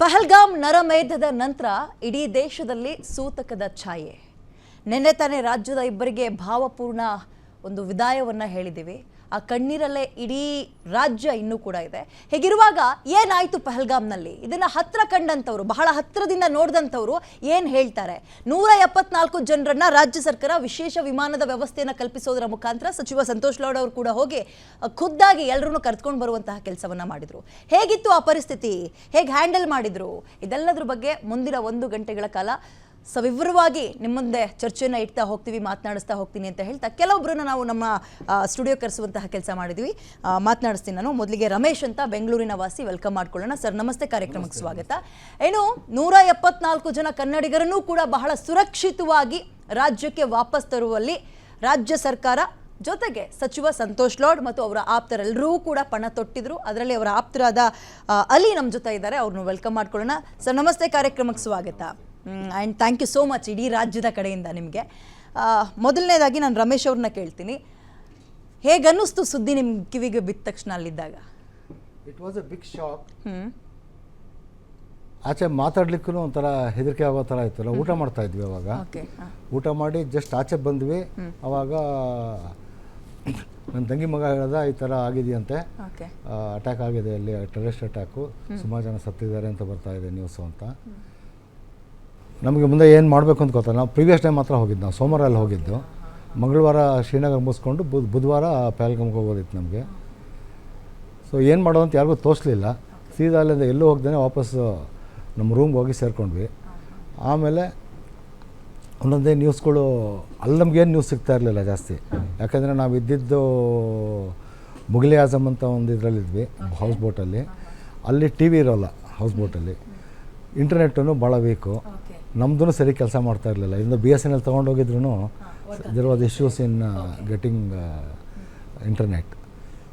ಪಹಲ್ಗಾಮ್ ನರಮೇಧದ ನಂತರ ಇಡೀ ದೇಶದಲ್ಲಿ ಸೂತಕದ ಛಾಯೆ. ನಿನ್ನೆ ತಾನೇ ರಾಜ್ಯದ ಇಬ್ಬರಿಗೆ ಭಾವಪೂರ್ಣ ಒಂದು ವಿದಾಯವನ್ನ ಹೇಳಿದ್ದೀವಿ. ಆ ಕಣ್ಣೀರಲ್ಲೇ ಇಡೀ ರಾಜ್ಯ ಇನ್ನೂ ಕೂಡ ಇದೆ. ಹೀಗಿರುವಾಗ ಏನಾಯ್ತು ಪಹಲ್ಗಾಮ್ನಲ್ಲಿ? ಇದನ್ನ ಹತ್ರ ಕಂಡಂತವರು, ಬಹಳ ಹತ್ರದಿಂದ ನೋಡಿದಂಥವ್ರು ಏನು ಹೇಳ್ತಾರೆ? 174 ಜನರನ್ನ ರಾಜ್ಯ ಸರ್ಕಾರ ವಿಶೇಷ ವಿಮಾನದ ವ್ಯವಸ್ಥೆಯನ್ನು ಕಲ್ಪಿಸೋದರ ಮುಖಾಂತರ ಸಚಿವ ಸಂತೋಷ್ ಲಾಡ್ ಅವರು ಕೂಡ ಹೋಗಿ ಖುದ್ದಾಗಿ ಎಲ್ಲರನ್ನೂ ಕರೆದುಕೊಂಡು ಬರುವಂತಹ ಕೆಲಸವನ್ನ ಮಾಡಿದ್ರು. ಹೇಗಿತ್ತು ಆ ಪರಿಸ್ಥಿತಿ? ಹೇಗೆ ಹ್ಯಾಂಡಲ್ ಮಾಡಿದ್ರು? ಇದೆಲ್ಲದ್ರ ಬಗ್ಗೆ ಮುಂದಿನ 1 ಗಂಟೆಗಳ ಕಾಲ ಸವಿವರವಾಗಿ ನಿಮ್ಮ ಮುಂದೆ ಚರ್ಚೆಯನ್ನು ಇಡ್ತಾ ಹೋಗ್ತೀವಿ, ಮಾತನಾಡಿಸ್ತಾ ಹೋಗ್ತೀನಿ ಅಂತ ಹೇಳ್ತಾ ಕೆಲವೊಬ್ಬರನ್ನ ನಾವು ನಮ್ಮ ಸ್ಟುಡಿಯೋ ಕರೆಸುವಂತಹ ಕೆಲಸ ಮಾಡಿದ್ವಿ. ಮಾತನಾಡಿಸ್ತೀನಿ ನಾನು. ಮೊದಲಿಗೆ ರಮೇಶ್ ಅಂತ ಬೆಂಗಳೂರಿನ ವಾಸಿ, ವೆಲ್ಕಮ್ ಮಾಡ್ಕೊಳ್ಳೋಣ. ಸರ್ ನಮಸ್ತೆ, ಕಾರ್ಯಕ್ರಮಕ್ಕೆ ಸ್ವಾಗತ. ಏನು 174 ಜನ ಕನ್ನಡಿಗರನ್ನೂ ಕೂಡ ಬಹಳ ಸುರಕ್ಷಿತವಾಗಿ ರಾಜ್ಯಕ್ಕೆ ವಾಪಸ್ ತರುವಲ್ಲಿ ರಾಜ್ಯ ಸರ್ಕಾರ ಜೊತೆಗೆ ಸಚಿವ ಸಂತೋಷ್ ಲಾಡ್ ಮತ್ತು ಅವರ ಆಪ್ತರೆಲ್ಲರೂ ಕೂಡ ಪಣ ತೊಟ್ಟಿದ್ರು. ಅದರಲ್ಲಿ ಅವರ ಆಪ್ತರಾದ ಅಲಿ ನಮ್ಮ ಜೊತೆ ಇದ್ದಾರೆ, ಅವ್ರನ್ನ ವೆಲ್ಕಮ್ ಮಾಡ್ಕೊಳ್ಳೋಣ. ಸರ್ ನಮಸ್ತೆ, ಕಾರ್ಯಕ್ರಮಕ್ಕೆ ಸ್ವಾಗತ. And thank you so much ಇಡೀ ರಾಜ್ಯದ ಕಡೆಯಿಂದ ನಿಮಗೆ. ಮೊದಲನೇದಾಗಿ ನಾನು ರಮೇಶ್ ಅವ್ರನ್ನ ಕೇಳ್ತೀನಿ, ಹೇಗನ್ನಿಸ್ತು ಸುದ್ದಿ ನಿಮ್ಮ ಕಿವಿಗೆ ಬಿದ್ದ ತಕ್ಷಣ ಅಲ್ಲಿದ್ದಾಗ? It was a big shock. ಆಚೆ ಮಾತಾಡ್ಲಿಕ್ಕೂ ಒಂಥರ ಹೆದರಿಕೆ ಆಗೋ ಥರ ಇತ್ತು. ನಾವು ಊಟ ಮಾಡ್ತಾ ಇದ್ವಿ ಅವಾಗ. ಊಟ ಮಾಡಿ ಜಸ್ಟ್ ಆಚೆ ಬಂದ್ವಿ. ಅವಾಗ ನನ್ನ ತಂಗಿ ಮಗ ಹೇಳ್ದ, ಈ ಥರ ಆಗಿದೆಯಂತೆ, ಅಟ್ಯಾಕ್ ಆಗಿದೆ, ಅಲ್ಲಿ ಟೆರರಿಸ್ಟ್ ಅಟ್ಯಾಕು, ಸುಮಾರು ಜನ ಸತ್ತಿದ್ದಾರೆ ಅಂತ ಬರ್ತಾ ಇದೆ ನ್ಯೂಸು ಅಂತ. ನಮಗೆ ಮುಂದೆ ಏನು ಮಾಡಬೇಕು ಅಂತ ಗೊತ್ತಲ್ಲ. ನಾವು ಪ್ರೀವಿಯಸ್ ಟೈಮ್ ಮಾತ್ರ ಹೋಗಿದ್ದು, ನಾವು ಸೋಮವಾರ ಅಲ್ಲಿ ಹೋಗಿದ್ದು. ಮಂಗಳವಾರ ಶ್ರೀನಗರ ಮುಗಿಸ್ಕೊಂಡು ಬುಧವಾರ ಪಹಲ್ಗಾಮ್ಗೆ ಹೋಗೋದಿತ್ತು ನಮಗೆ. ಸೊ ಏನು ಮಾಡೋದು ಅಂತ ಯಾರಿಗೂ ತೋರಿಸ್ಲಿಲ್ಲ. ಸೀದಾ ಅಲ್ಲಿಂದ ಎಲ್ಲೂ ಹೋಗ್ದೇ ವಾಪಸ್ ನಮ್ಮ ರೂಮ್ಗೆ ಹೋಗಿ ಸೇರಿಕೊಂಡ್ವಿ. ಆಮೇಲೆ ಒಂದೊಂದೇ ನ್ಯೂಸ್ಗಳು ಅಲ್ಲಿ ನಮಗೇನು ನ್ಯೂಸ್ ಸಿಗ್ತಾ ಇರಲಿಲ್ಲ ಜಾಸ್ತಿ. ಯಾಕಂದರೆ ನಾವು ಇದ್ದಿದ್ದು ಮುಘಲ್ ಆಜಮ್ ಅಂತ ಒಂದು ಇದರಲ್ಲಿದ್ವಿ, ಹೌಸ್ ಬೋಟಲ್ಲಿ. ಅಲ್ಲಿ ಟಿ ವಿ ಇರೋಲ್ಲ ಹೌಸ್ ಬೋಟಲ್ಲಿ. ಇಂಟರ್ನೆಟ್ಟೂ ಭಾಳ ವೀಕು, ನಮ್ಮದೂ ಸರಿ ಕೆಲಸ ಮಾಡ್ತಾ ಇರಲಿಲ್ಲ. ಇನ್ನು BSNL ತೊಗೊಂಡೋಗಿದ್ರು there was issues in getting internet.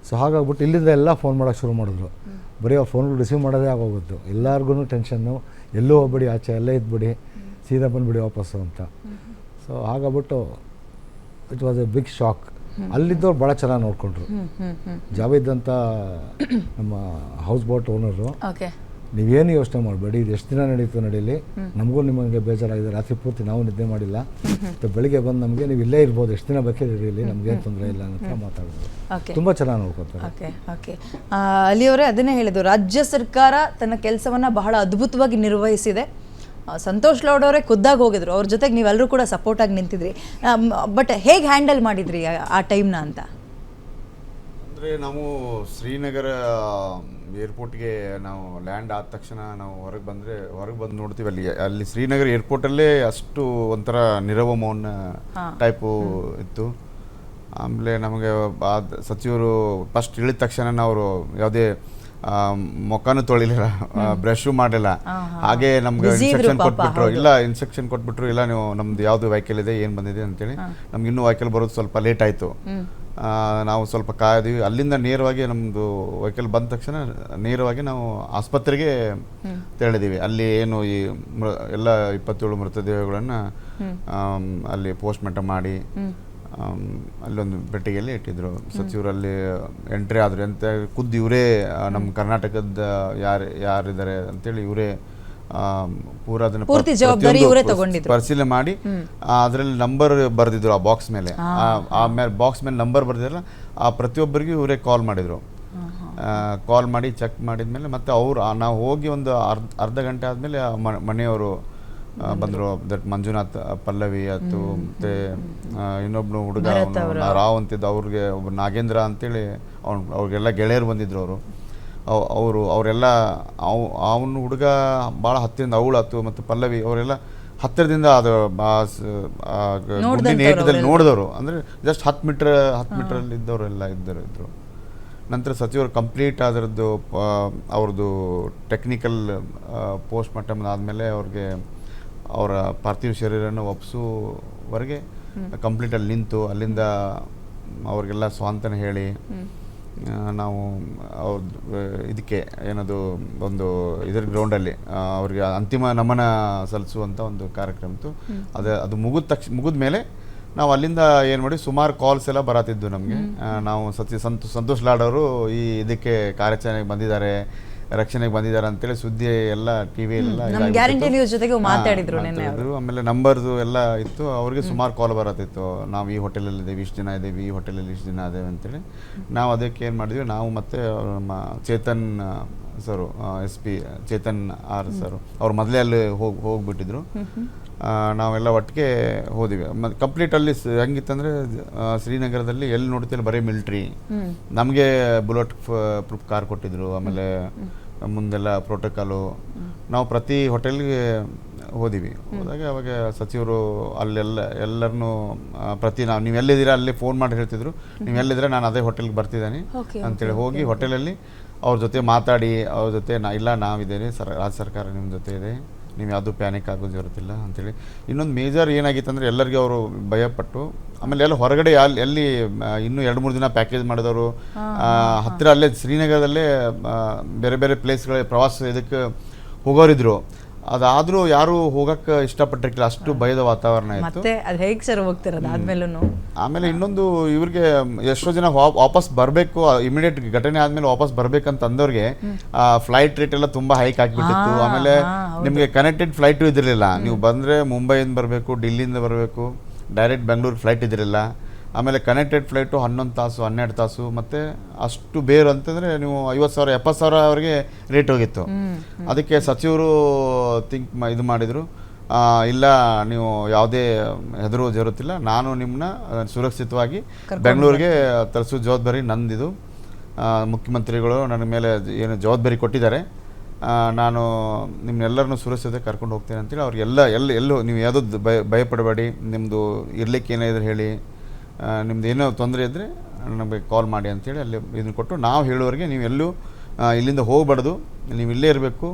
So ಹಾಗಾಗ್ಬಿಟ್ಟು ಇಲ್ಲಿಂದ ಎಲ್ಲ ಫೋನ್ ಮಾಡೋಕ್ಕೆ ಶುರು ಮಾಡಿದ್ರು. ಬರೀ ಅವ್ರು ಫೋನ್ಗಳು ರಿಸೀವ್ ಮಾಡೋದೇ ಆಗೋಗಿತ್ತು. ಎಲ್ಲರಿಗೂ ಟೆನ್ಷನ್ನು, ಎಲ್ಲೂ ಹೋಗ್ಬಿಡಿ, ಆಚೆ ಎಲ್ಲೇ ಇದ್ಬಿಡಿ, ಸೀದಾ ಬಂದುಬಿಡಿ ವಾಪಸ್ಸು ಅಂತ. ಸೊ ಹಾಗಾಗ್ಬಿಟ್ಟು it was a big shock. ಅಲ್ಲಿದ್ದವ್ರು ಭಾಳ ಚೆನ್ನಾಗಿ ನೋಡಿಕೊಂಡ್ರು. ಜಾವೇದ್ ಅಂತ ನಮ್ಮ ಹೌಸ್ ಬೋಟ್ ಓನರು, ನೀವೇನು ಯೋಚನೆ ಮಾಡಬೇಡಿ, ಇದು ಎಷ್ಟು ದಿನ ನಡೀತು ನಡೀಲಿ, ನಮಗೂ ನಿಮಗೆ ಬೇಜಾರಾಗಿದೆ, ರಾತ್ರಿ ಪೂರ್ತಿ ನಾವು ನಿದ್ದೆ ಮಾಡಿಲ್ಲ, ಮತ್ತು ಬೆಳಿಗ್ಗೆ ಬಂದು ನಮಗೆ ನೀವು ಇಲ್ಲೇ ಇರ್ಬೋದು, ಎಷ್ಟು ದಿನ ಬೇಕೇ ಇರಲಿ, ನಮಗೇನು ತೊಂದರೆ ಇಲ್ಲ ಅಂತ ಮಾತಾಡಿದ್ರು. ತುಂಬ ಚೆನ್ನಾಗಿ ನೋಡ್ಕೊತಾರೆ. ಅಲ್ಲಿಯವರೇ ಅದನ್ನೇ ಹೇಳಿದ್ರು, ರಾಜ್ಯ ಸರ್ಕಾರ ತನ್ನ ಕೆಲಸವನ್ನು ಬಹಳ ಅದ್ಭುತವಾಗಿ ನಿರ್ವಹಿಸಿದೆ. ಸಂತೋಷ್ ಲಾಡ್ ಅವರೇ ಖುದ್ದಾಗಿ ಹೋಗಿದ್ರು, ಅವ್ರ ಜೊತೆಗೆ ನೀವೆಲ್ಲರೂ ಕೂಡ ಸಪೋರ್ಟಾಗಿ ನಿಂತಿದ್ರಿ. ಬಟ್ ಹೇಗೆ ಹ್ಯಾಂಡಲ್ ಮಾಡಿದ್ರಿ ಆ ಟೈಮ್ನ ಅಂತ? ಅಂದರೆ ನಾವು ಶ್ರೀನಗರ ಏರ್ಪೋರ್ಟ್ಗೆ ನಾವು ಲ್ಯಾಂಡ್ ಆದ ತಕ್ಷಣ ನಾವು ಹೊರಗೆ ಬಂದು ನೋಡ್ತೀವಿ. ಅಲ್ಲಿ ಶ್ರೀನಗರ ಏರ್ಪೋರ್ಟಲ್ಲೇ ಅಷ್ಟು ಒಂಥರ ನಿರವ ಮೌನ ಟೈಪು ಇತ್ತು. ಆಮೇಲೆ ನಮಗೆ ಸಚಿವರು ಫಸ್ಟ್ ಇಳಿದ ತಕ್ಷಣ ಅವರು ಯಾವುದೇ ಮೊಕ್ಕನೂ ತೊಳಿಲಿಲ್ಲ, ಬ್ರಷು ಮಾಡಿಲ್ಲ. ಹಾಗೆ ನಮ್ಗೆ ಇನ್ಸ್ಟ್ರಕ್ಷನ್ ಕೊಟ್ಬಿಟ್ರು, ಇಲ್ಲ ನೀವು ನಮ್ದು ಯಾವುದು ವೆಹಿಕಲ್ ಇದೆ, ಏನು ಬಂದಿದೆ ಅಂತೇಳಿ. ನಮ್ಗೆ ಇನ್ನೂ ವೆಹಿಕಲ್ ಬರೋದು ಸ್ವಲ್ಪ ಲೇಟ್ ಆಯಿತು. ನಾವು ಸ್ವಲ್ಪ ಕಾಯ್ದೀವಿ. ಅಲ್ಲಿಂದ ನೇರವಾಗಿ ನಮ್ಮದು ವೆಹಿಕಲ್ ಬಂದ ತಕ್ಷಣ ನೇರವಾಗಿ ನಾವು ಆಸ್ಪತ್ರೆಗೆ ತೆರಳಿದ್ದೀವಿ. ಅಲ್ಲಿ ಏನು ಈ ಎಲ್ಲ 27 ಮೃತದೇಹಗಳನ್ನು ಅಲ್ಲಿ ಪೋಸ್ಟ್ಮಾರ್ಟಮ್ ಮಾಡಿ ಅಲ್ಲೊಂದು ಪೆಟ್ಟಿಗೆಯಲ್ಲಿ ಇಟ್ಟಿದ್ರು. ಸಚಿವರಲ್ಲಿ ಎಂಟ್ರಿ ಆದರು ಅಂತ ಖುದ್ದು ಇವರೇ ನಮ್ಮ ಕರ್ನಾಟಕದ ಯಾರಿದ್ದಾರೆ ಅಂತೇಳಿ ಇವರೇ ಪೂರ ಅದನ್ನು ಪರಿಶೀಲನೆ ಮಾಡಿ ಅದರಲ್ಲಿ ನಂಬರ್ ಬರೆದಿದ್ರು ಆ ಬಾಕ್ಸ್ ಮೇಲೆ. ಬಾಕ್ಸ್ ಮೇಲೆ ನಂಬರ್ ಬರೆದಿರಲ್ಲ, ಆ ಪ್ರತಿಯೊಬ್ಬರಿಗೂ ಇವರೇ ಕಾಲ್ ಮಾಡಿದರು. ಕಾಲ್ ಮಾಡಿ ಚೆಕ್ ಮಾಡಿದ್ಮೇಲೆ ಮತ್ತೆ ನಾವು ಹೋಗಿ ಒಂದು ಅರ್ಧ ಗಂಟೆ ಆದಮೇಲೆ ಮನೆಯವರು ಬಂದರು. ದಟ್ ಮಂಜುನಾಥ್, ಪಲ್ಲವಿ ಆಯ್ತು, ಮತ್ತು ಇನ್ನೊಬ್ನು ಹುಡುಗ ರಾವ್ ಅಂತಿದ್ದು, ಅವ್ರಿಗೆ ಒಬ್ಬ ನಾಗೇಂದ್ರ ಅಂತೇಳಿ ಅವ್ರಿಗೆಲ್ಲ ಗೆಳೆಯರು ಬಂದಿದ್ರು. ಅವರೆಲ್ಲ ಅವನು ಹುಡುಗ ಭಾಳ ಹತ್ತಿರದಿಂದ, ಅವಳು ಹತ್ತು ಮತ್ತು ಪಲ್ಲವಿ ಅವರೆಲ್ಲ ಹತ್ತಿರದಿಂದ ಅದು ನೇಟದಲ್ಲಿ ನೋಡಿದವರು. ಅಂದರೆ ಜಸ್ಟ್ 10 ಮೀಟ್ರಲ್ಲಿ ಇದ್ದವರೆಲ್ಲ ಇದ್ರು. ನಂತರ ಸಚಿವರು ಕಂಪ್ಲೀಟ್ ಅದರದ್ದು ಅವ್ರದ್ದು ಟೆಕ್ನಿಕಲ್ ಪೋಸ್ಟ್ಮಾರ್ಟಮ್ ಆದಮೇಲೆ ಅವ್ರಿಗೆ ಅವರ ಪಾರ್ಥಿವ ಶರೀರವನ್ನು ಒಪ್ಪಿಸುವವರೆಗೆ ಕಂಪ್ಲೀಟಲ್ಲಿ ನಿಂತು ಅಲ್ಲಿಂದ ಅವ್ರಿಗೆಲ್ಲ ಸ್ವಾಂತನ ಹೇಳಿ ನಾವು ಅವ್ರ ಇದಕ್ಕೆ ಏನದು ಒಂದು ಇದರ ಗ್ರೌಂಡಲ್ಲಿ ಅವ್ರಿಗೆ ಅಂತಿಮ ನಮನ ಸಲ್ಲಿಸುವಂಥ ಒಂದು ಕಾರ್ಯಕ್ರಮ ಇತ್ತು. ಅದು ಮುಗಿದ ಮೇಲೆ ನಾವು ಅಲ್ಲಿಂದ ಏನು ಮಾಡಿ ಸುಮಾರು ಕಾಲ್ಸ್ ಎಲ್ಲ ಬರತ್ತಿದ್ದು ನಮಗೆ. ನಾವು ಸಂತೋಷ್ ಲಾಡ್ ಅವರು ಈ ಇದಕ್ಕೆ ಕಾರ್ಯಾಚರಣೆಗೆ ಬಂದಿದ್ದಾರೆ, ರಕ್ಷಣೆಗೆ ಬಂದಿದ್ದಾರೆ ಅಂತೇಳಿ ಸುದ್ದಿ ಎಲ್ಲ ಟಿವಿ ಎಲ್ಲ ನಮ್ಮ ಗ್ಯಾರಂಟಿ ನ್ಯೂಸ್ ಜೊತೆಗೆ ಮಾತಾಡಿದ್ರು ನಿನ್ನೆ ಮಾತಾಡಿದ್ರು. ಆಮೇಲೆ ನಂಬರ್ದು ಎಲ್ಲ ಇತ್ತು, ಅವ್ರಿಗೆ ಸುಮಾರು ಕಾಲ್ ಬರತ್ತಿತ್ತು, ನಾವು ಈ ಹೋಟೆಲಲ್ಲಿ ಇದ್ದೇವೆ, ಇಷ್ಟು ಜನ ಇದ್ದೇವೆ, ಈ ಹೋಟೆಲಲ್ಲಿ ಇಷ್ಟು ಜನ ಇದ್ದೇವೆ ಅಂತೇಳಿ. ನಾವು ಅದಕ್ಕೆ ಏನು ಮಾಡಿದ್ವಿ, ನಾವು ಮತ್ತೆ ನಮ್ಮ ಚೇತನ್ ಸರು SP ಚೇತನ್ ಆರ್ ಸರ್ ಅವ್ರು ಮೊದಲೇ ಅಲ್ಲಿ ಹೋಗ್ಬಿಟ್ಟಿದ್ರು. ನಾವೆಲ್ಲ ಒಟ್ಟಿಗೆ ಹೋದ್ವಿ. ಕಂಪ್ಲೀಟ್ ಅಲ್ಲಿ ಹೆಂಗಿತ್ತಂದ್ರೆ ಶ್ರೀನಗರದಲ್ಲಿ ಎಲ್ಲಿ ನೋಡ್ತೀವಿ ಬರೀ ಮಿಲಿಟ್ರಿ, ನಮಗೆ ಬುಲೆಟ್ ಪ್ರೂಫ್ ಕಾರ್ ಕೊಟ್ಟಿದ್ರು, ಆಮೇಲೆ ಮುಂದೆಲ್ಲ ಪ್ರೋಟೋಕಾಲು. ನಾವು ಪ್ರತಿ ಹೋಟೆಲ್ಗೆ ಹೋದಿವಿ. ಹೋದಾಗ ಅವಾಗ ಸಚಿವರು ಎಲ್ಲರನ್ನೂ ನೀವು ಎಲ್ಲಿದ್ದೀರಾ ಅಲ್ಲಿ ಫೋನ್ ಮಾಡಿ ಹೇಳ್ತಿದ್ರು, ನೀವು ಎಲ್ಲಿದ್ರೆ ನಾನು ಅದೇ ಹೋಟೆಲ್ಗೆ ಬರ್ತಿದ್ದೇನೆ ಅಂತೇಳಿ ಹೋಗಿ ಹೋಟೆಲಲ್ಲಿ ಅವ್ರ ಜೊತೆ ಮಾತಾಡಿ, ಅವ್ರ ಜೊತೆ ನಾವಿದ್ದೇನೆ, ರಾಜ್ಯ ಸರ್ಕಾರ ನಿಮ್ಮ ಜೊತೆ ಇದೆ, ನೀವು ಯಾವುದೂ ಪ್ಯಾನಿಕ್ ಆಗೋದು ಇರುತ್ತಿಲ್ಲ ಅಂತೇಳಿ. ಇನ್ನೊಂದು ಮೇಜರ್ ಏನಾಗಿತ್ತು ಅಂದರೆ ಎಲ್ಲರಿಗೂ ಅವರು ಭಯಪಟ್ಟು, ಆಮೇಲೆ ಎಲ್ಲ ಹೊರಗಡೆ ಎಲ್ಲಿ ಇನ್ನೂ 2-3 ದಿನ ಪ್ಯಾಕೇಜ್ ಮಾಡಿದವರು ಹತ್ತಿರ ಅಲ್ಲೇ ಶ್ರೀನಗರದಲ್ಲೇ ಬೇರೆ ಬೇರೆ ಪ್ಲೇಸ್ಗಳ ಪ್ರವಾಸ ಇದಕ್ಕೆ ಹೋಗೋರಿದ್ರು. ಅದಾದರೂ ಯಾರು ಹೋಗಕ್ಕೆ ಇಷ್ಟಪಟ್ಟಿರ್ಕಿಲ್ಲ, ಅಷ್ಟು ಭಯದ ವಾತಾವರಣ ಇತ್ತು. ಮತ್ತೆ ಅದು ಹೇಗೆ ಸರ್ ಹೋಗ್ತಿರೋದು ಆದ್ಮೇಲೂ. ಆಮೇಲೆ ಇನ್ನೊಂದು ಇವ್ರಿಗೆ ಎಷ್ಟೋ ಜನ ವಾಪಸ್ ಬರಬೇಕು, ಇಮಿಡಿಯೇಟ್ ಘಟನೆ ಆದ್ಮೇಲೆ ವಾಪಸ್ ಬರ್ಬೇಕಂತ ಅಂದವ್ರಿಗೆ ಫ್ಲೈಟ್ ರೇಟ್ ಎಲ್ಲ ತುಂಬಾ ಹೈಕ್ ಆಗಿಬಿಟ್ಟಿತ್ತು. ಆಮೇಲೆ ನಿಮಗೆ ಕನೆಕ್ಟೆಡ್ ಫ್ಲೈಟು ಇದಿರಲಿಲ್ಲ. ನೀವು ಬಂದರೆ ಮುಂಬೈಯಿಂದ ಬರಬೇಕು, ಡೆಲ್ಲಿಯಿಂದ ಬರಬೇಕು, ಡೈರೆಕ್ಟ್ ಬೆಂಗಳೂರು ಫ್ಲೈಟ್ ಇದಿರಲಿಲ್ಲ. ಆಮೇಲೆ ಕನೆಕ್ಟೆಡ್ ಫ್ಲೈಟು 11 ತಾಸು 12 ತಾಸು, ಮತ್ತು ಅಷ್ಟು ಬೇರು ಅಂತಂದರೆ ನೀವು 50,000 70,000 ಅವರಿಗೆ ರೇಟ್ ಹೋಗಿತ್ತು. ಅದಕ್ಕೆ ಸಚಿವರು ಇದು ಮಾಡಿದರು, ಇಲ್ಲ ನೀವು ಯಾವುದೇ ಹೆದರು ಜರುತ್ತಿಲ್ಲ, ನಾನು ನಿಮ್ಮನ್ನ ಸುರಕ್ಷಿತವಾಗಿ ಬೆಂಗಳೂರಿಗೆ ತರಿಸೋ ಜವಾಬ್ದಾರಿ ನಂದಿದು. ಮುಖ್ಯಮಂತ್ರಿಗಳು ನನ್ನ ಮೇಲೆ ಏನು ಜವಾಬ್ದಾರಿ ಕೊಟ್ಟಿದ್ದಾರೆ, ನಾನು ನಿಮ್ಮನ್ನೆಲ್ಲರನ್ನೂ ಸುರಕ್ಷತೆ ಕರ್ಕೊಂಡು ಹೋಗ್ತೇನೆ ಅಂತೇಳಿ ಅವ್ರಿಗೆಲ್ಲ ಎಲ್ಲೂ ನೀವು ಯಾವುದೋ ಭಯಪಡಬೇಡಿ, ನಿಮ್ಮದು ಇರ್ಲಿಕ್ಕೆ ಏನಾದ್ರು ಹೇಳಿ, ನಿಮ್ದು ಏನೋ ತೊಂದರೆ ಇದ್ದರೆ ನಮಗೆ ಕಾಲ್ ಮಾಡಿ ಅಂತೇಳಿ ಅಲ್ಲಿ ಇದನ್ನು ಕೊಟ್ಟು, ನಾವು ಹೇಳೋರಿಗೆ ನೀವು ಎಲ್ಲೂ ಇಲ್ಲಿಂದ ಹೋಗಬಾರ್ದು, ನೀವು ಇಲ್ಲೇ ಇರಬೇಕು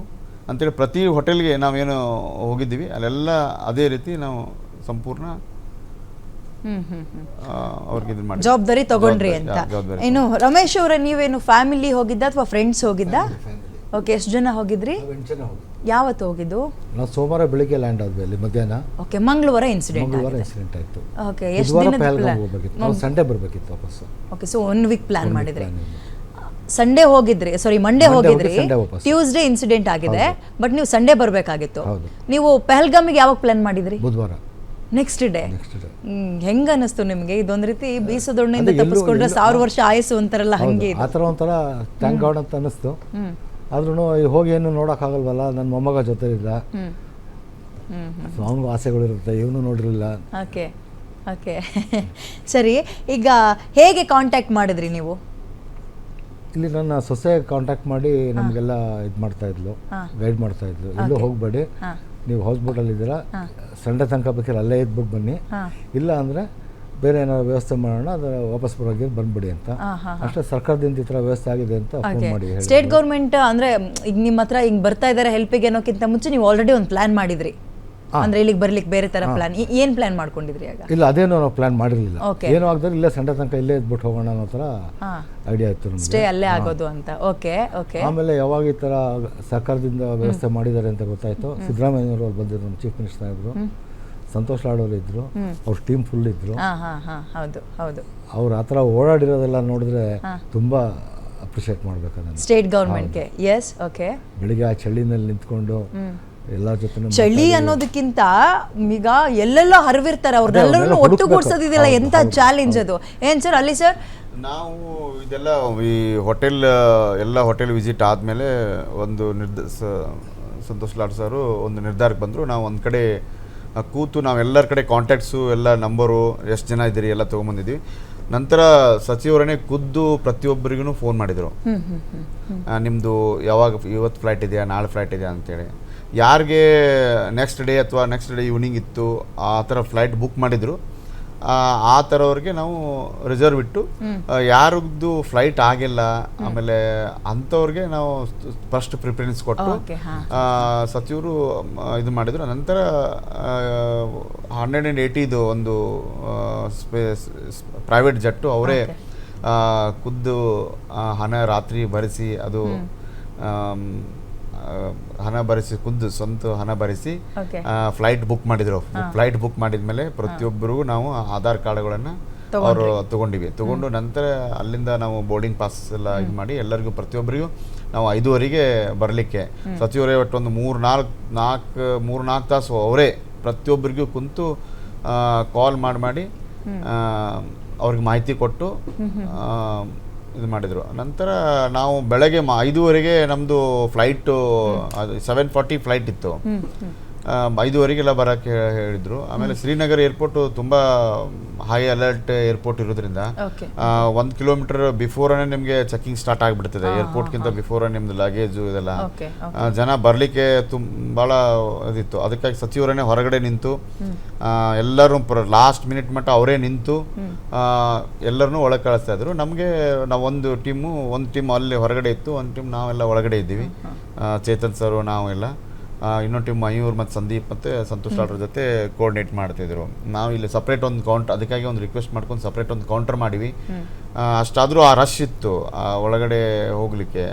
ಅಂತೇಳಿ ಪ್ರತಿ ಹೋಟೆಲ್ಗೆ ನಾವೇನು ಹೋಗಿದ್ದೀವಿ ಅಲ್ಲೆಲ್ಲ ಅದೇ ರೀತಿ ನಾವು ಸಂಪೂರ್ಣ ಅವ್ರಿಗೆ ಇದನ್ನು ಮಾಡಿ ಜವಾಬ್ದಾರಿ ತಗೊಂಡ್ರಿ ಅಂತ. ಇನ್ನು ರಮೇಶ್ ಅವರೇ, ನೀವೇನು ಫ್ಯಾಮಿಲಿ ಹೋಗಿದ್ದ ಅಥವಾ ಫ್ರೆಂಡ್ಸ್ ಹೋಗಿದ್ದ? ಓಕೆ, ಎಷ್ಟು ಜನ ಹೋಗಿದ್ರಿ? ಯಾವತ್ತು ಹೋಗಿದ್ದು? ನಾವು ಸೋಮವಾರ ಬೆಳಿಗ್ಗೆ ಲ್ಯಾಂಡ್ ಆದ್ವಿ ಅಲ್ಲಿ ಮಧ್ಯಾಹ್ನ. ಓಕೆ, ಮಂಗಳವಾರ ಇನ್ಸಿಡೆಂಟ್ ಆಯ್ತು. ಓಕೆ, ಎಷ್ಟು ದಿನದ ಪ್ಲಾನ್? ನಾವು ಸಂಡೇ ಬರಬೇಕಿತ್ತು ವಾಪಸ್. ಓಕೆ, ಸೊ 1 ವೀಕ್ ಪ್ಲಾನ್ ಮಾಡಿದ್ರಿ. ಸಂಡೇ ಹೋಗಿದ್ರಿ, ಸಾರಿ ಮಂಡೇ ಹೋಗಿದ್ರಿ, ಟ್ಯೂಸ್ಡೇ ಇನ್ಸಿಡೆಂಟ್ ಆಗಿದೆ, ಬಟ್ ನೀವು ಸಂಡೇ ಬರಬೇಕಾಗಿತ್ತು. ನೀವು ಪಹಲ್ಗಾಮಿಗೆ ಯಾವಾಗ ಪ್ಲಾನ್ ಮಾಡಿದ್ರಿ? ಬುಧವಾರ, ನೆಕ್ಸ್ಟ್ ಡೇ. ಹೆಂಗ ಅನಿಸ್ತು ನಿಮ್ಗೆ? ಇದೊಂದ್ ರೀತಿ ಬೀಸದೊಣ್ಣೆಯಿಂದ ತಪ್ಪಿಸ್ಕೊಂಡ್ರೆ 1000 ವರ್ಷ ಆಯಸ್ಸು ಅಂತಾರಲ್ಲ, ಹಂಗೆ ಆ ಥರ ಒಂಥರ ಥ್ಯಾಂಕ್ ಗಾಡ್ ಅಂತ ಅನಿಸ್ತು. ಆದ್ರೂ ಹೋಗಿ ಏನು ನೋಡೋಕ್ಕಾಗಲ್ವಲ್ಲ, ನನ್ನ ಮೊಮ್ಮಗ ಜೊತೆ ಇಲ್ಲ, ಅವನಿಗೂ ಆಸೆಗಳಿರುತ್ತೆ, ಇವನು ನೋಡಿರಲಿಲ್ಲ. ಓಕೆ ಓಕೆ ಸರಿ, ಈಗ ಹೇಗೆ ಕಾಂಟ್ಯಾಕ್ಟ್ ಮಾಡಿದ್ರಿ ನೀವು? ಇಲ್ಲಿ ನನ್ನ ಸೊಸೆ ಕಾಂಟ್ಯಾಕ್ಟ್ ಮಾಡಿ ನಮಗೆಲ್ಲ ಇದು ಮಾಡ್ತಾ ಇದ್ಲು, ಗೈಡ್ ಮಾಡ್ತಾ ಇದ್ಲು. ಎಲ್ಲೂ ಹೋಗಬೇಡಿ, ನೀವು ಹೌಸ್ ಬೋಟಲ್ಲಿ ಇದ್ದೀರಾ, ಸಂಡೆ ತನಕ ಬೇಕಾದ್ರೆ ಅಲ್ಲೇ ಇದ್ಬಿಟ್ಟು ಬನ್ನಿ, ಇಲ್ಲ ಅಂದರೆ ಬೇರೆ ಏನಾದ್ರು ವ್ಯವಸ್ಥೆ ಮಾಡೋಣ, ಅದರ ವಾಪಸ್ ಬರೋಗಿ ಬಂದ್ಬಿಡಿ ಅಂತ. ಅಷ್ಟೇ, ಸರ್ಕಾರದಿಂದ ಈ ಥರ ವ್ಯವಸ್ಥೆ ಆಗಿದೆ ಅಂತ ಫೋನ್ ಮಾಡಿ. ಸ್ಟೇಟ್ ಗೌರ್ಮೆಂಟ್ ಅಂದರೆ ಈಗ ನಿಮ್ಮ ಹತ್ರ ಹಿಂಗೆ ಬರ್ತಾ ಇದ್ದಾರೆ ಹೆಲ್ಪಿಗೆ ಅನ್ನೋಕ್ಕಿಂತ ಮುಂಚೆ ನೀವು ಆಲ್ರೆಡಿ ಒಂದು ಪ್ಲಾನ್ ಮಾಡಿದ್ರಿ, ಅಂದ್ರೆ ಇಲ್ಲಿಗೆ ಬರ್ಲಿಕ್ಕೆ ಬೇರೆ ತರ ಪ್ಲಾನ್. ಏನ್ ಪ್ಲಾನ್ ಮಾಡ್ಕೊಂಡಿದ್ರಿ ಆಗ? ಇಲ್ಲ, ಅದೇನೋ ನಾವು ಪ್ಲಾನ್ ಮಾಡಿರಲಿಲ್ಲ. ಏನೋ ಆಗದ್ರೆ ಇಲ್ಲೇ ಸಂಡೆ ತನಕ ಇಲ್ಲೇ ಇದ್ಬಿಟ್ಟು ಹೋಗೋಣ ಅನ್ನೋ ಥರ ಐಡಿಯಾ ಇತ್ತು ನಮಗೆ, ಸ್ಟೇ ಅಲ್ಲೇ ಆಗೋದು ಅಂತ. Okay okay. ಆಮೇಲೆ ಯಾವಾಗ ಈ ಥರ ಸರ್ಕಾರದಿಂದ ವ್ಯವಸ್ಥೆ ಮಾಡಿದ್ದಾರೆ ಅಂತ ಗೊತ್ತಾಯ್ತು, ಸಿದ್ದರಾಮಯ್ಯನವರು ಅಲ್ಲಿ ಬಂದಿದ್ರು, ನಮ್ಮ ಚೀಫ್ ಮಿನಿಸ್ಟರ್ ಇದ್ರು, ಸಂತೋಷ್ ಲಾಡ್ ಅವರು ಇದ್ರು, ಅವ್ರ ಟೀಮ್ ಫುಲ್ ಇದ್ರು. ಹೌದು ಹೌದು. ಅವ್ರು ಆ ಥರ ಓಡಾಡಿರೋದೆಲ್ಲ ನೋಡಿದ್ರೆ ತುಂಬಾ ಅಪ್ರಿಷಿಯೇಟ್ ಮಾಡ್ಬೇಕು ಅದನ್ನು ಸ್ಟೇಟ್ ಗೌರ್ಮೆಂಟ್ಗೆ. S, okay. ಬೆಳಿಗ್ಗೆ ಆ ಚಳಿನಲ್ಲಿ ನಿಂತ್ಕೊಂಡು ಎಲ್ಲರ ಜೊತೆ, ಚಳಿ ಅನ್ನೋದಕ್ಕಿಂತ ಈಗ ಎಲ್ಲೆಲ್ಲೋ ಹರಿವಿರ್ತಾರೆ, ಅವ್ರನ್ನೆಲ್ಲರೂ ಒಟ್ಟುಗೂಡ್ಸೋದಿದೆಯಲ್ಲ, ಎಂತ ಚಾಲೆಂಜ್ ಅದು. ಏನ್ ಸರ್ ಅಲ್ಲಿ ಸರ್? ನಾವು ಇದೆಲ್ಲ ಈ ಎಲ್ಲ ಹೋಟೆಲ್ ವಿಸಿಟ್ ಆದಮೇಲೆ ಒಂದು ಸಂತೋಷ್ ಲಾಡ್ ಸರು ಒಂದು ನಿರ್ಧಾರಕ್ಕೆ ಬಂದರು. ನಾವು ಒಂದು ಕಡೆ ಕೂತು ನಾವೆಲ್ಲರ ಕಡೆ ಕಾಂಟ್ಯಾಕ್ಟ್ಸು ಎಲ್ಲ ನಂಬರು ಎಷ್ಟು ಜನ ಇದ್ದೀರಿ ಎಲ್ಲ ತೊಗೊಂಬಂದಿದ್ವಿ. ನಂತರ ಸಚಿವರನ್ನೇ ಖುದ್ದು ಪ್ರತಿಯೊಬ್ಬರಿಗೂ ಫೋನ್ ಮಾಡಿದರು, ನಿಮ್ಮದು ಯಾವಾಗ ಇವತ್ತು ಫ್ಲೈಟ್ ಇದೆಯಾ, ನಾಳೆ ಫ್ಲೈಟ್ ಇದೆಯಾ ಅಂತೇಳಿ. ಯಾರಿಗೆ ನೆಕ್ಸ್ಟ್ ಡೇ ಅಥವಾ ನೆಕ್ಸ್ಟ್ ಡೇ ಈವ್ನಿಂಗ್ ಇತ್ತು ಆ ಥರ ಫ್ಲೈಟ್ ಬುಕ್ ಮಾಡಿದರು, ಆ ಥರವ್ರಿಗೆ ನಾವು ರಿಸರ್ವ್ ಇಟ್ಟು, ಯಾರದ್ದು ಫ್ಲೈಟ್ ಆಗಿಲ್ಲ ಆಮೇಲೆ ಅಂಥವ್ರಿಗೆ ನಾವು ಫಸ್ಟ್ ಪ್ರಿಫರೆನ್ಸ್ ಕೊಟ್ಟು ಸಚಿವರು ಇದು ಮಾಡಿದರು. ನಂತರ 180 ಒಂದು ಪ್ರೈವೇಟ್ ಜಟ್ಟು ಅವರೇ ಖುದ್ದು ಹಣ ರಾತ್ರಿ ಭರಿಸಿ, ಅದು ಹಣ ಭರಿಸಿ, ಖುದ್ದು ಸ್ವಂತ ಹಣ ಭರಿಸಿ ಫ್ಲೈಟ್ ಬುಕ್ ಮಾಡಿದ್ರು. ಫ್ಲೈಟ್ ಬುಕ್ ಮಾಡಿದ್ಮೇಲೆ ಪ್ರತಿಯೊಬ್ಬರಿಗೂ ನಾವು ಆಧಾರ್ ಕಾರ್ಡ್ಗಳನ್ನು ಅವರು ತಗೊಂಡು ನಂತರ ಅಲ್ಲಿಂದ ನಾವು ಬೋರ್ಡಿಂಗ್ ಪಾಸ್ ಎಲ್ಲ ಇದು ಮಾಡಿ ಎಲ್ಲರಿಗೂ ಪ್ರತಿಯೊಬ್ಬರಿಗೂ ನಾವು 5:30ಗೆ ಬರಲಿಕ್ಕೆ ಸಚಿವರೇ ಒಟ್ಟು ಒಂದು 3-4 ತಾಸು ಅವರೇ ಪ್ರತಿಯೊಬ್ಬರಿಗೂ ಕುಂತು ಕಾಲ್ ಮಾಡಿ ಅವ್ರಿಗೆ ಮಾಹಿತಿ ಕೊಟ್ಟು ಇದು ಮಾಡಿದರು. ನಂತರ ನಾವು ಬೆಳಗ್ಗೆ 5:30ಗೆ ನಮ್ಮದು ಫ್ಲೈಟು 7:40 ಫ್ಲೈಟ್ ಇತ್ತು. 5:30ಗೆಲ್ಲ ಬರೋಕ್ಕೆ ಹೇಳಿದರು. ಆಮೇಲೆ ಶ್ರೀನಗರ ಏರ್ಪೋರ್ಟು ತುಂಬ ಹೈ ಅಲರ್ಟ್ ಏರ್ಪೋರ್ಟ್ ಇರೋದ್ರಿಂದ 1 ಕಿಲೋಮೀಟರ್ ಬಿಫೋರೇ ನಿಮಗೆ ಚೆಕಿಂಗ್ ಸ್ಟಾರ್ಟ್ ಆಗಿಬಿಡ್ತದೆ. ಏರ್ಪೋರ್ಟ್ಗಿಂತ ಬಿಫೋರ್ ನಿಮ್ದು ಲಗೇಜು ಇದೆಲ್ಲ ಜನ ಬರಲಿಕ್ಕೆ ಭಾಳ ಇದಿತ್ತು. ಅದಕ್ಕಾಗಿ ಸಚಿವರನ್ನೇ ಹೊರಗಡೆ ನಿಂತು ಎಲ್ಲರೂ ಲಾಸ್ಟ್ ಮಿನಿಟ್ ಮಟ್ಟ ಅವರೇ ನಿಂತು ಎಲ್ಲರನ್ನೂ ಒಳಗೆ ಕಳಿಸ್ತಾ ಇದ್ರು. ನಮಗೆ ನಾವು ಒಂದು ಟೀಮ್ ಅಲ್ಲಿ ಹೊರಗಡೆ ಇತ್ತು, ಒಂದು ಟೀಮ್ ನಾವೆಲ್ಲ ಒಳಗಡೆ ಇದ್ದೀವಿ. ಚೇತನ್ ಸರು ನಾವೆಲ್ಲ, ಇನ್ನೊಂದು ಟೀಮ್ ಮಯೂರ್ ಮತ್ತು ಸಂದೀಪ್ ಮತ್ತು ಸಂತೋಷ್ ಲಾಡ್ರ ಜೊತೆ ಕೋಆರ್ಡಿನೇಟ್ ಮಾಡ್ತಿದ್ರು. ನಾವು ಇಲ್ಲಿ ಸಪ್ರೇಟ್ ಒಂದು ಅದಕ್ಕಾಗಿ ಒಂದು ರಿಕ್ವೆಸ್ಟ್ ಮಾಡ್ಕೊಂಡು ಸಪ್ರೇಟ್ ಒಂದು ಕೌಂಟರ್ ಮಾಡಿವಿ. ಅಷ್ಟಾದರೂ ಆ ರಶ್ ಇತ್ತು ಒಳಗಡೆ ಹೋಗಲಿಕ್ಕೆ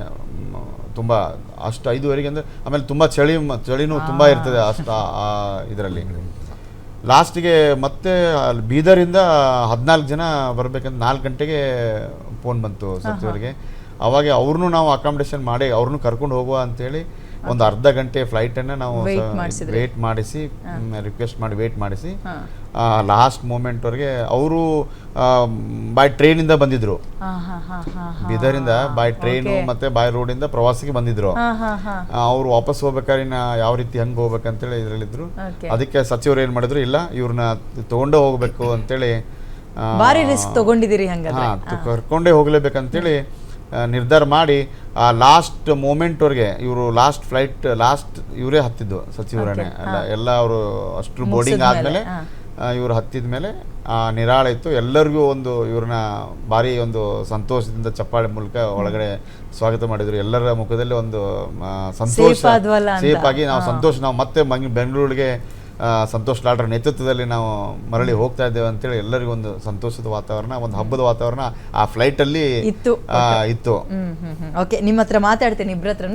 ತುಂಬ. ಅಷ್ಟು 5:30ಗೆ ಅಂದರೆ ಆಮೇಲೆ ತುಂಬ ಚಳಿನೂ ತುಂಬ ಇರ್ತದೆ ಅಷ್ಟು ಇದರಲ್ಲಿ. ಲಾಸ್ಟಿಗೆ ಮತ್ತೆ ಬೀದರಿಂದ 14 ಜನ ಬರಬೇಕಂತ 4 ಗಂಟೆಗೆ ಫೋನ್ ಬಂತು ಸಚಿವರಿಗೆ. ಅವಾಗ ಅವ್ರನ್ನೂ ನಾವು ಅಕಾಮಿಡೇಷನ್ ಮಾಡಿ ಅವ್ರನ್ನೂ ಕರ್ಕೊಂಡು ಹೋಗುವ ಅಂತೇಳಿ ಒಂದು ಅರ್ಧ ಗಂಟೆ ಫ್ಲೈಟನ್ನು ನಾವು ವೇಟ್ ಮಾಡಿಸಿ ರಿಕ್ವೆಸ್ಟ್ ಮಾಡಿ ವೇಟ್ ಮಾಡಿಸಿ ಲಾಸ್ಟ್ ಮೂಮೆಂಟ್ವರೆಗೆ ಅವರು ಬೈ ಟ್ರೈನಿಂದ ಬಂದಿದ್ರು. ಬೀದರಿಂದ ಬೈ ಟ್ರೈನು ಮತ್ತು ಬೈ ರೋಡಿಂದ ಪ್ರವಾಸಿಗೆ ಬಂದಿದ್ರು. ಅವರು ವಾಪಸ್ ಹೋಗ್ಬೇಕಾದ್ರೆ ಯಾವ ರೀತಿ ಹೆಂಗೆ ಹೋಗ್ಬೇಕಂತೇಳಿ ಇದರಲ್ಲಿದ್ರು. ಅದಕ್ಕೆ ಸಚಿವರು ಏನು ಮಾಡಿದ್ರು, ಇಲ್ಲ ಇವ್ರನ್ನ ತೊಗೊಂಡೇ ಹೋಗ್ಬೇಕು ಅಂತೇಳಿ ಕರ್ಕೊಂಡೇ ಹೋಗ್ಲೇಬೇಕಂತೇಳಿ ನಿರ್ಧಾರ ಮಾಡಿ ಆ ಲಾಸ್ಟ್ ಮೂಮೆಂಟ್ವರೆಗೆ ಇವರು ಲಾಸ್ಟ್ ಫ್ಲೈಟ್ ಇವರೇ ಹತ್ತಿದ್ದು ಸಚಿವರನ್ನೇ ಎಲ್ಲ ಅವರು ಅಷ್ಟು ಬೋರ್ಡಿಂಗ್ ಆದಮೇಲೆ ಇವರು ಹತ್ತಿದ ಮೇಲೆ ನಿರಾಳ ಇತ್ತು. ಎಲ್ಲರಿಗೂ ಒಂದು ಇವ್ರನ್ನ ಭಾರಿ ಒಂದು ಸಂತೋಷದಿಂದ ಚಪ್ಪಾಳೆ ಮೂಲಕ ಒಳಗಡೆ ಸ್ವಾಗತ ಮಾಡಿದ್ರು. ಎಲ್ಲರ ಮುಖದಲ್ಲಿ ಒಂದು ಸಂತೋಷ, ಸೇಫ್ ಆಗಿ ನಾವು ಮತ್ತೆ ಬೆಂಗಳೂರಿಗೆ ಸಂತೋಷ್ ಲಾಡ್ರ ನೇತೃತ್ವದಲ್ಲಿ ನಾವು ಮರಳಿ ಹೋಗ್ತಾ ಇದ್ದೇವೆ ಅಂತೇಳಿ ಎಲ್ಲರಿಗೂ ಒಂದು ಸಂತೋಷದ ವಾತಾವರಣ, ಒಂದು ಹಬ್ಬದ ವಾತಾವರಣ ಆ ಫ್ಲೈಟಲ್ಲಿ ಇತ್ತು. ಓಕೆ, ನಿಮ್ಮ ಹತ್ರ ಮಾತಾಡ್ತೇನೆ ಇಬ್ಬರ ಹತ್ರ.